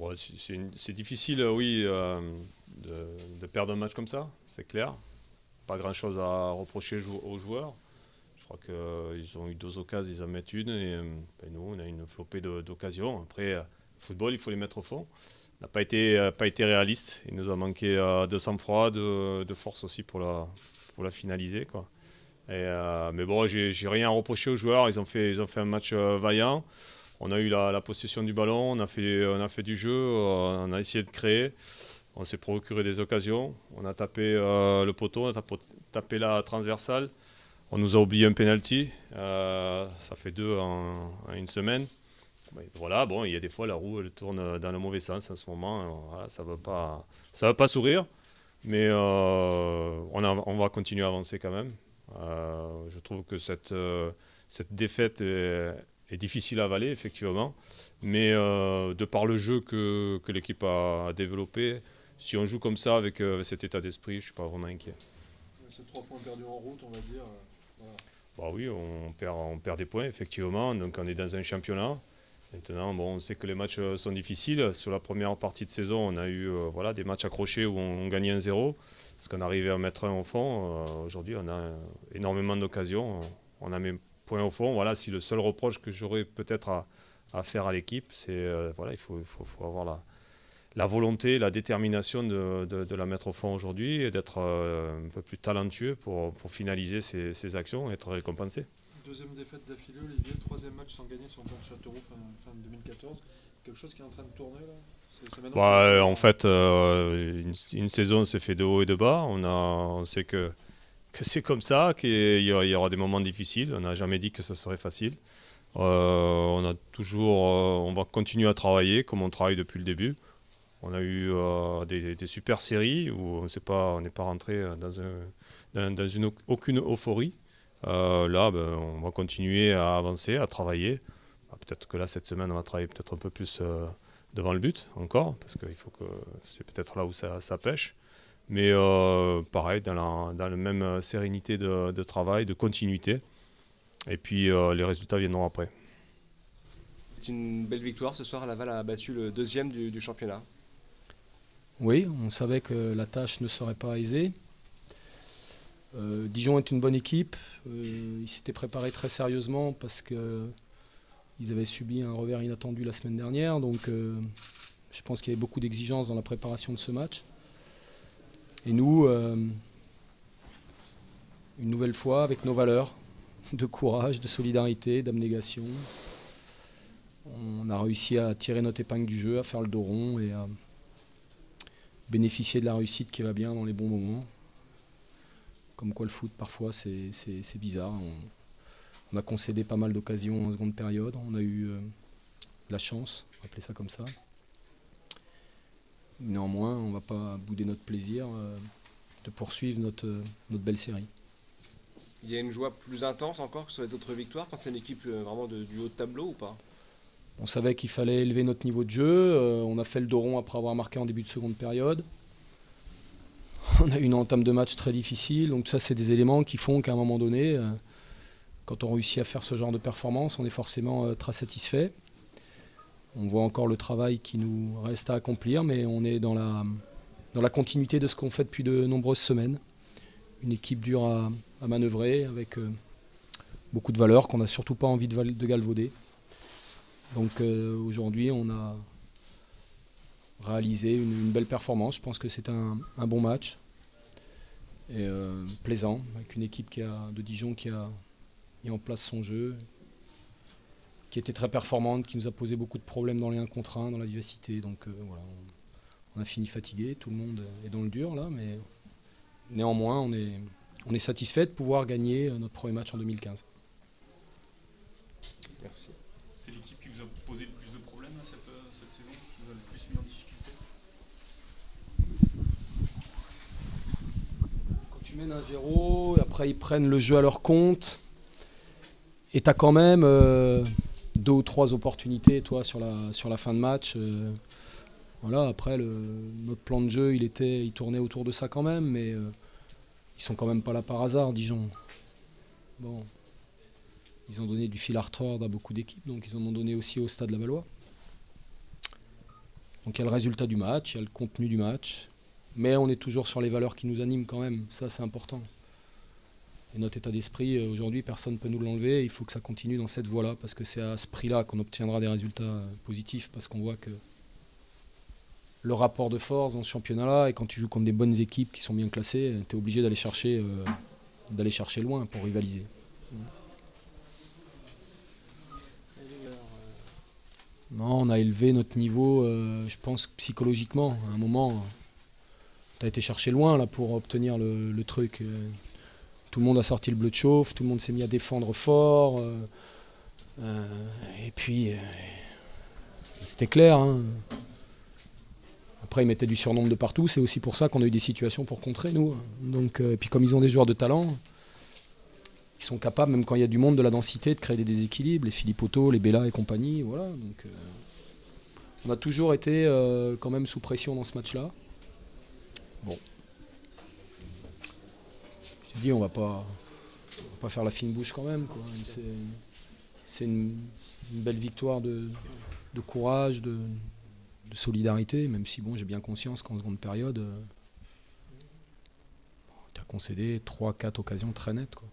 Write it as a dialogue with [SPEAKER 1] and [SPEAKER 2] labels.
[SPEAKER 1] Bon, c'est difficile, oui, de perdre un match comme ça, c'est clair. Pas grand-chose à reprocher aux joueurs. Je crois qu'ils ont eu deux occasions, ils en mettent une. Et nous, on a une flopée d'occasions. Après, football, il faut les mettre au fond. On n'a pas été réaliste. Il nous a manqué de sang-froid, de force aussi pour la finaliser, quoi. Mais bon, j'ai rien à reprocher aux joueurs. Ils ont fait un match vaillant. On a eu la possession du ballon, on a fait du jeu, on a essayé de créer. On s'est procuré des occasions. On a tapé le poteau, on a tapé la transversale. On nous a oublié un penalty. Ça fait deux en une semaine. Mais voilà, bon, il y a des fois la roue elle tourne dans le mauvais sens en ce moment. Voilà, ça va pas sourire, mais on va continuer à avancer quand même. Je trouve que cette défaite est difficile à avaler, effectivement, mais de par le jeu que l'équipe a développé, si on joue comme ça avec cet état d'esprit, je ne suis pas vraiment inquiet.
[SPEAKER 2] C'est 3 points perdus en route, on va dire. Voilà.
[SPEAKER 1] Bah oui, on perd des points, effectivement, donc on est dans un championnat. Maintenant, bon, on sait que les matchs sont difficiles. Sur la première partie de saison, on a eu voilà, des matchs accrochés où on gagnait 1-0, parce qu'on arrivait à mettre un au fond. Aujourd'hui, on a énormément d'occasions. On a mis point au fond. Voilà, si le seul reproche que j'aurais peut-être à faire à l'équipe, c'est voilà, il faut avoir la volonté, la détermination de la mettre au fond aujourd'hui et d'être un peu plus talentueux pour finaliser ces actions et être récompensé.
[SPEAKER 2] Deuxième défaite d'affilée, Olivier. Troisième match sans gagner sur le banc de Châteauroux fin 2014. Quelque chose qui est en train de tourner là. C'est maintenant
[SPEAKER 1] Bah,
[SPEAKER 2] qu'il
[SPEAKER 1] en fait, une saison s'est fait de haut et de bas. On sait que c'est comme ça, qu'il y aura des moments difficiles. On n'a jamais dit que ça serait facile. On va continuer à travailler comme on travaille depuis le début. On a eu des super séries où on n'est pas rentré dans aucune euphorie. Là, ben, on va continuer à avancer, à travailler. Peut-être que là, cette semaine, on va travailler peut-être un peu plus devant le but encore, parce qu'il faut que c'est peut-être là où ça pêche. Mais pareil, dans la même sérénité de travail, de continuité. Et puis les résultats viendront après.
[SPEAKER 3] C'est une belle victoire ce soir. Laval a battu le deuxième du championnat.
[SPEAKER 4] Oui, on savait que la tâche ne serait pas aisée. Dijon est une bonne équipe. Ils s'étaient préparés très sérieusement parce qu'ils avaient subi un revers inattendu la semaine dernière. Donc je pense qu'il y avait beaucoup d'exigences dans la préparation de ce match. Et nous, une nouvelle fois, avec nos valeurs de courage, de solidarité, d'abnégation, on a réussi à tirer notre épingle du jeu, à faire le dos rond et à bénéficier de la réussite qui va bien dans les bons moments. Comme quoi le foot, parfois, c'est bizarre. On a concédé pas mal d'occasions en seconde période. On a eu de la chance, on va appeler ça comme ça. Néanmoins, on ne va pas bouder notre plaisir de poursuivre notre belle série.
[SPEAKER 3] Il y a une joie plus intense encore que sur les autres victoires quand c'est une équipe vraiment du haut de tableau ou pas?
[SPEAKER 4] On savait qu'il fallait élever notre niveau de jeu. On a fait le dos rond après avoir marqué en début de seconde période. On a eu une entame de match très difficile. Donc ça, c'est des éléments qui font qu'à un moment donné, quand on réussit à faire ce genre de performance, on est forcément très satisfait. On voit encore le travail qui nous reste à accomplir, mais on est dans la continuité de ce qu'on fait depuis de nombreuses semaines. Une équipe dure à manœuvrer, avec beaucoup de valeurs qu'on n'a surtout pas envie de galvauder. Donc aujourd'hui, on a réalisé une belle performance. Je pense que c'est un bon match. Et plaisant, avec une équipe de Dijon qui a mis en place son jeu, qui était très performante, qui nous a posé beaucoup de problèmes dans les 1 contre 1, dans la vivacité. Donc voilà, on a fini fatigué, tout le monde est dans le dur là, mais néanmoins on est satisfait de pouvoir gagner notre premier match en 2015.
[SPEAKER 3] Merci.
[SPEAKER 5] C'est l'équipe qui vous a posé le plus de problèmes cette saison, qui vous a le plus mis en difficulté?
[SPEAKER 4] Quand tu mènes 1-0, après ils prennent le jeu à leur compte, et tu as quand même 2 ou 3 opportunités toi, sur la fin de match. Voilà, après, notre plan de jeu, il tournait autour de ça quand même, mais ils sont quand même pas là par hasard, Dijon. Bon. Ils ont donné du fil à retordre à beaucoup d'équipes, donc ils en ont donné aussi au Stade Lavallois. Donc il y a le résultat du match, il y a le contenu du match, mais on est toujours sur les valeurs qui nous animent quand même, ça c'est important. Et notre état d'esprit, aujourd'hui, personne ne peut nous l'enlever, il faut que ça continue dans cette voie-là, parce que c'est à ce prix-là qu'on obtiendra des résultats positifs, parce qu'on voit que le rapport de force dans ce championnat-là, et quand tu joues contre des bonnes équipes qui sont bien classées, tu es obligé d'aller chercher loin pour rivaliser. Non, on a élevé notre niveau, je pense, psychologiquement. À un moment, tu as été chercher loin là, pour obtenir le truc. Tout le monde a sorti le bleu de chauffe, tout le monde s'est mis à défendre fort. Et puis, c'était clair. Hein. Après, ils mettaient du surnombre de partout. C'est aussi pour ça qu'on a eu des situations pour contrer, nous. Donc, et puis, comme ils ont des joueurs de talent, ils sont capables, même quand il y a du monde, de la densité, de créer des déséquilibres. Les Philippe Otto, les Bella et compagnie. Voilà. Donc, on a toujours été quand même sous pression dans ce match-là. Bon. J'ai dit, on va pas faire la fine bouche quand même. Quoi. C'est une belle victoire de courage, de solidarité, même si bon, j'ai bien conscience qu'en seconde période, tu as concédé 3-4 occasions très nettes. Quoi.